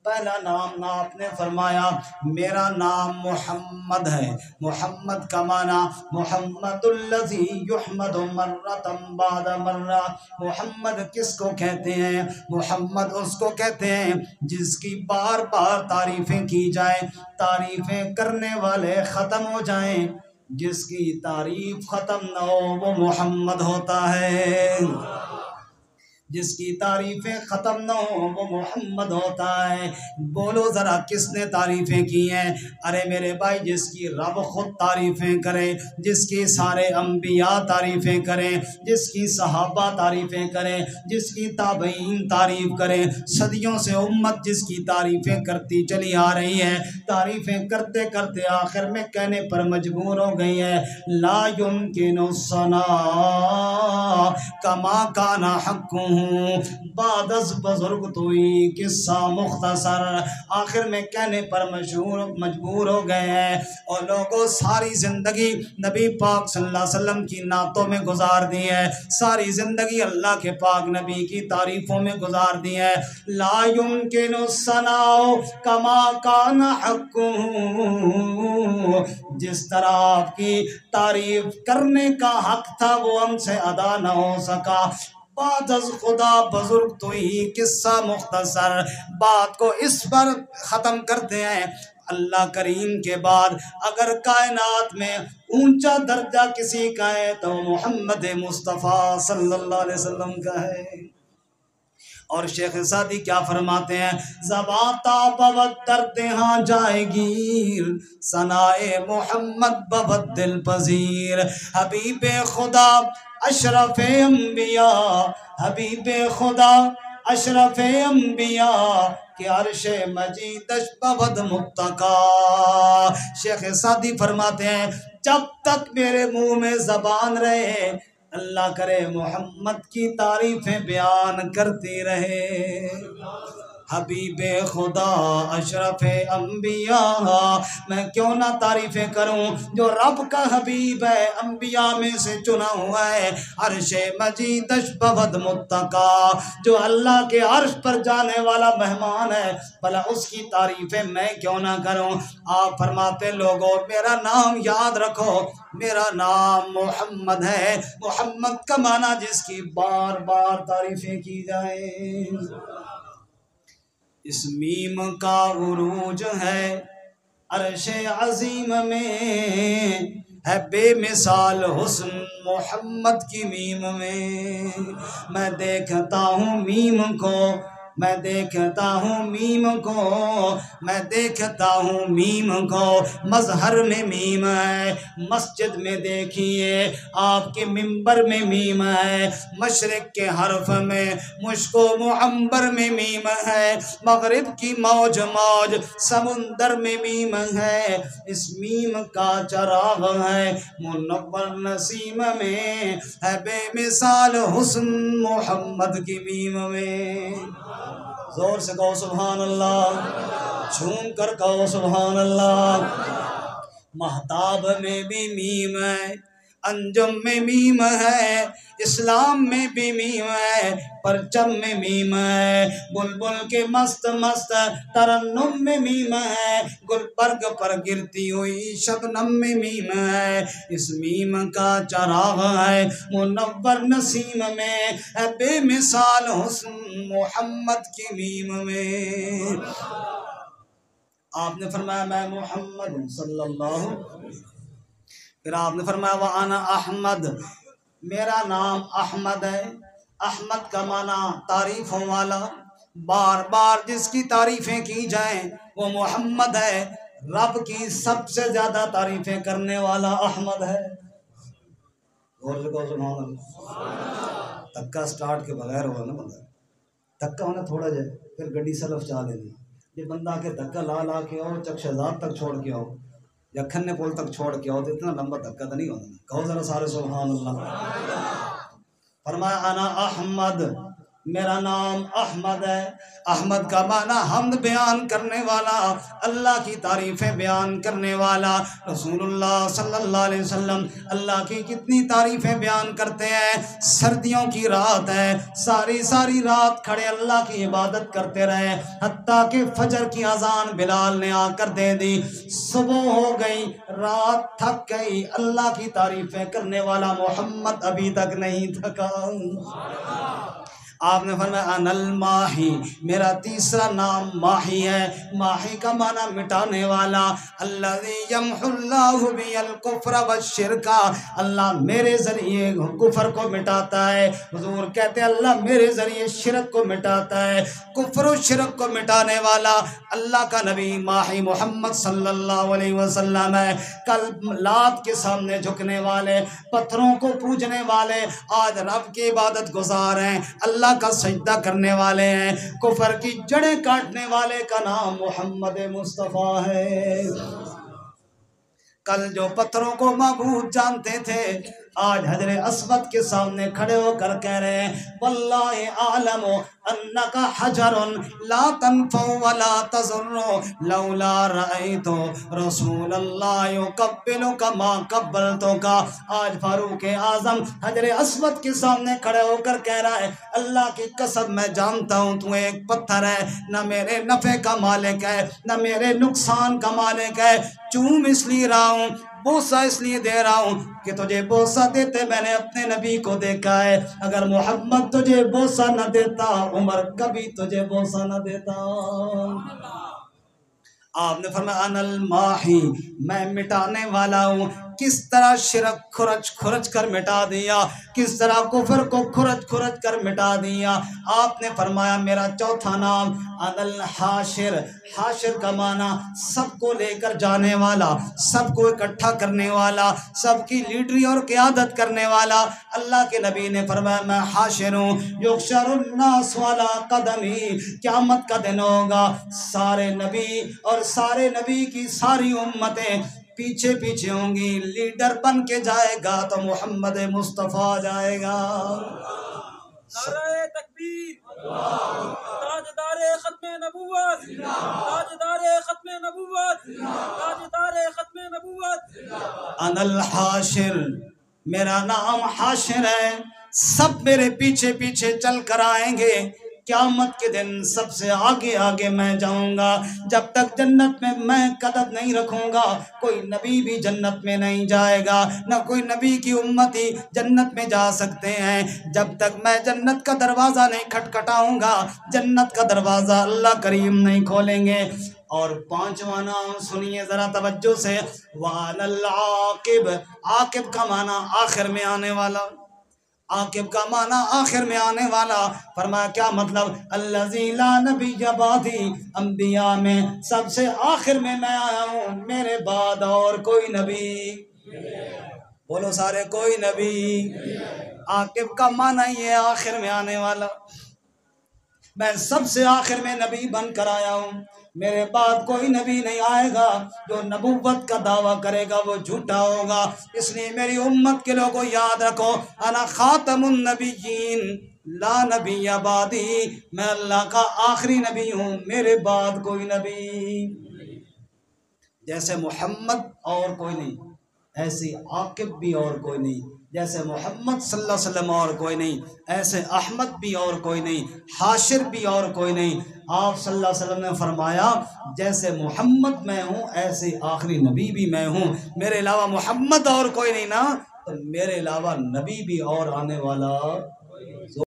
پہلا نام آپ نے فرمایا میرا نام محمد ہے. محمد کا معنی محمد الذی یحمد مرۃ بعد مرہ. محمد کس کو کہتے ہیں؟ محمد اس کو کہتے ہیں جس کی بار بار تعریفیں کی جائیں، تعریفیں کرنے والے ختم ہو جائیں. جس کی تعریف ختم نہ ہو وہ محمد ہوتا ہے. جس کی تعریفیں ختم نہ ہو وہ محمد ہوتا ہے. بولو ذرا کس نے تعریفیں کی ہیں؟ ارے میرے بھائی جس کی رب خود تعریفیں کرے، جس کی سارے انبیاء تعریفیں کریں، جس کی صحابہ تعریفیں کریں، جس کی تابعین تعریف کریں، صدیوں سے امت جس کی تعریفیں کرتی چلی آ رہی ہے، تعریفیں کرتے کرتے آخر میں کہنے پر مجبور ہو گئی ہے لا یمکن الثناء کما کان حقہ بعد از بزرگ توئی قصہ مختصر. آخر میں کہنے پر مجبور ہو گئے ہیں اور لوگوں ساری زندگی نبی پاک صلی اللہ علیہ وسلم کی نعتوں میں گزار دی ہے، ساری زندگی اللہ کے پاک نبی کی تعریفوں میں گزار دی ہے. لا یمکن الثناء کما کان حقہ، جس طرح آپ کی تعریف کرنے کا حق تھا وہ ہم سے ادا نہ ہو سکا. بعد از خدا بزرگ تو ہی قصہ مختصر. بات کو اس پر ختم کرتے ہیں اللہ کریم کے بعد اگر کائنات میں اونچا درجہ کسی کا ہے تو محمد مصطفیٰ صلی اللہ علیہ وسلم کا ہے. اور شیخ سعدی کیا فرماتے ہیں؟ زباں تا بوت درد ہاں جائے گیر، ثنائے محمد بوت دل پذیر. حبیب خدا اشرف انبیاء، حبیب خدا اشرف انبیاء کہ عرش مجیدش بود متقا. شیخ سعدی فرماتے ہیں جب تک میرے منہ میں زبان رہے اللہ کرے محمد کی تعریفیں بیان کرتی رہے. حبیب خدا اشرف انبیاء، میں کیوں نہ تعریفیں کروں جو رب کا حبیب ہے، انبیاء میں سے چنا ہوا ہے. عرش مجیدش بود متقا، جو اللہ کے عرش پر جانے والا مہمان ہے، بھلا اس کی تعریفیں میں کیوں نہ کروں. آپ فرماتے لوگوں میرا نام یاد رکھو، میرا نام محمد ہے. محمد کا معنی جس کی بار بار تعریفیں کی جائیں. اس میم کا عروج ہے عرش عظیم میں، ہے بے مثال حسن محمد کی میم میں. میں دیکھتا ہوں میم کو، میں دیکھتا ہوں میم کو، میں دیکھتا ہوں میم کو. مظہر میں میم ہے، مسجد میں دیکھیے آپ کے منبر میں میم ہے. مشرق کے حرف میں مشک و معنبر میں میم ہے. مغرب کی موج موج سمندر میں میم ہے. اس میم کا چراغ ہے منور نسیم میں، ہے بے مثال حسن محمد کی میم میں. زور سے کہو سبحان اللہ، جھوم کر کہو سبحان اللہ. مہتاب میں بھی میم ہے، انجم میں میم ہے، اسلام میں بھی میم ہے، پرچم میں میم ہے. بلبل کے مست مست ترنم میں میم ہے، گلبرگ پر گرتی ہوئی شبنم میں میم ہے. اس میم کا چراغ ہے منور نسیم میں، ہے بے مثال حسن محمد کی میم میں. آپ نے فرمایا میں محمد صلی اللہ علیہ وسلم. پھر آپ نے فرمایا وَأَنَا احمد، میرا نام احمد ہے. احمد کا معنی تعریفوں والا، بار بار جس کی تعریفیں کی جائیں وہ محمد ہے. رب کی سب سے زیادہ تعریفیں کرنے والا احمد ہے. اور سبحان اللہ. دھکا سٹارٹ کے بغیر ہوا نا بندہ، دھکا ہونا تھوڑا جائے پھر گڈی سلف چاہ لینی. یہ بندہ کے دھکا لا لا کے آؤ چک شہزاد تک چھوڑ کے آؤ یا کھنے پول تک چھوڑ کے آؤ تو اتنا لمبا دھکا تو نہیں ہونا. کہو ذرا سارے سبحان اللہ. فرمایا انا احمد، میرا نام احمد ہے۔ احمد کا معنی حمد بیان کرنے والا، اللہ کی تعریفیں بیان کرنے والا۔ رسول اللہ صلی اللہ علیہ وسلم اللہ کی کتنی تعریفیں بیان کرتے ہیں۔ سردیوں کی رات ہے، ساری ساری رات کھڑے اللہ کی عبادت کرتے رہے، حتیٰ کہ فجر کی اذان بلال نے آ کر دے دی۔ صبح ہو گئی، رات تھک گئی، اللہ کی تعریفیں کرنے والا محمد ابھی تک نہیں تھکا۔ آپ نے فرمایا انا الماحی، میرا تیسرا نام ماحی ہے۔ ماحی کا معنی مٹانے والا، الذی یمحو اللہ بی الکفر والشرک، اللہ میرے ذریعے کفر کو مٹاتا ہے۔ حضور کہتے ہیں اللہ میرے ذریعے شرک کو مٹاتا ہے۔ کفر و شرک کو مٹانے والا اللہ کا نبی ماحی محمد صلی اللہ علیہ وسلم ہے۔ کل لات کے سامنے جھکنے والے، پتھروں کو پوجنے والے، آج رب کی عبادت گزار ہیں، اللہ کا سجدہ کرنے والے ہیں، کفر کی جڑیں کاٹنے والے کا نام محمد مصطفیٰ ہے۔ کل جو پتھروں کو معبود جانتے تھے، آج حجر اسود کے سامنے کھڑے ہو کر کہہ رہے ہیں واللہ اعلم انک حجر لا تنفع ولا تضر لولا رأیت رسول اللہ یقبلک ما قبلتک۔ آج فاروق اعظم حجر اسود کے سامنے کھڑے ہو کر کہہ رہا ہے اللہ کی قسم میں جانتا ہوں تو ایک پتھر ہے، نہ میرے نفع کا مالک ہے نہ میرے نقصان کا مالک ہے، چوم اس لیے رہا ہوں، بوسہ اس لیے دے رہا ہوں کہ تجھے بوسہ دیتے میں نے اپنے نبی کو دیکھا ہے۔ اگر محمد تجھے بوسہ نہ دیتا، عمر کبھی تجھے بوسہ نہ دیتا۔ آپ نے فرمایا انا الماحی، میں مٹانے والا ہوں۔ کس طرح شرک کھرچ کھرچ کر مٹا دیا، کس طرح کفر کو کھرچ کھرچ کر مٹا دیا۔ آپ نے فرمایا میرا چوتھا نام انا الحاشر، حاشر کا معنی سب کو لے کر جانے والا، سب کو اکٹھا کرنے والا، سب کی لیڈری اور قیادت کرنے والا۔ اللہ کے نبی نے فرمایا میں حاشر ہوں، یحشر الناس علی قدمی، قیامت کا دن ہوگا، سارے نبی اور سارے نبی کی ساری امتیں پیچھے پیچھے ہوں گی، لیڈر بن کے جائے گا تو محمد مصطفیٰ جائے گا۔ نعرہ تکبیر، تاجدار ختم نبوت، تاجدار ختم نبوت، تاجدار ختم نبوت۔ انا الحاشر، میرا نام حاشر ہے، سب میرے پیچھے پیچھے چل کر آئیں گے، قیامت کے دن سب سے آگے آگے میں جاؤں گا۔ جب تک جنت میں قدم نہیں رکھوں گا، کوئی نبی بھی جنت میں نہیں جائے گا، نہ کوئی نبی کی امتی جنت میں جا سکتے ہیں۔ جب تک میں جنت کا دروازہ نہیں کھٹکھٹاؤں گا، جنت کا دروازہ اللہ کریم نہیں کھولیں گے۔ اور پانچواں نام سنیے ذرا توجہ سے، وَعَلَى الْعَاقِبِ، عاقب کا معنی آخر میں آنے والا، عاقب کا معنی آخر میں آنے والا۔ فرمایا کیا مطلب؟ الذی لا نبی بعدی، انبیاء میں سب سے آخر میں آیا ہوں، میرے بعد اور کوئی نبی، بولو سارے کوئی نبی۔ عاقب کا معنی یہ آخر میں آنے والا، میں سب سے آخر میں نبی بن کر آیا ہوں، میرے بعد کوئی نبی نہیں آئے گا۔ جو نبوت کا دعویٰ کرے گا وہ جھوٹا ہوگا۔ اس لیے میری امت کے لوگوں یاد رکھو، انا خاتم النبیین لا نبی بعدی، میں اللہ کا آخری نبی ہوں، میرے بعد کوئی نبی۔ جیسے محمد اور کوئی نہیں، ایسے عاقب بھی اور کوئی نہیں، جیسے محمد صلی اللہ علیہ وسلم اور کوئی نہیں، ایسے احمد بھی اور کوئی نہیں، حاشر بھی اور کوئی نہیں۔ آپ صلی اللہ علیہ وسلم نے فرمایا جیسے محمد میں ہوں ایسے آخری نبی بھی میں ہوں، میرے علاوہ محمد اور کوئی نہیں نا، تو میرے علاوہ نبی بھی اور آنے والا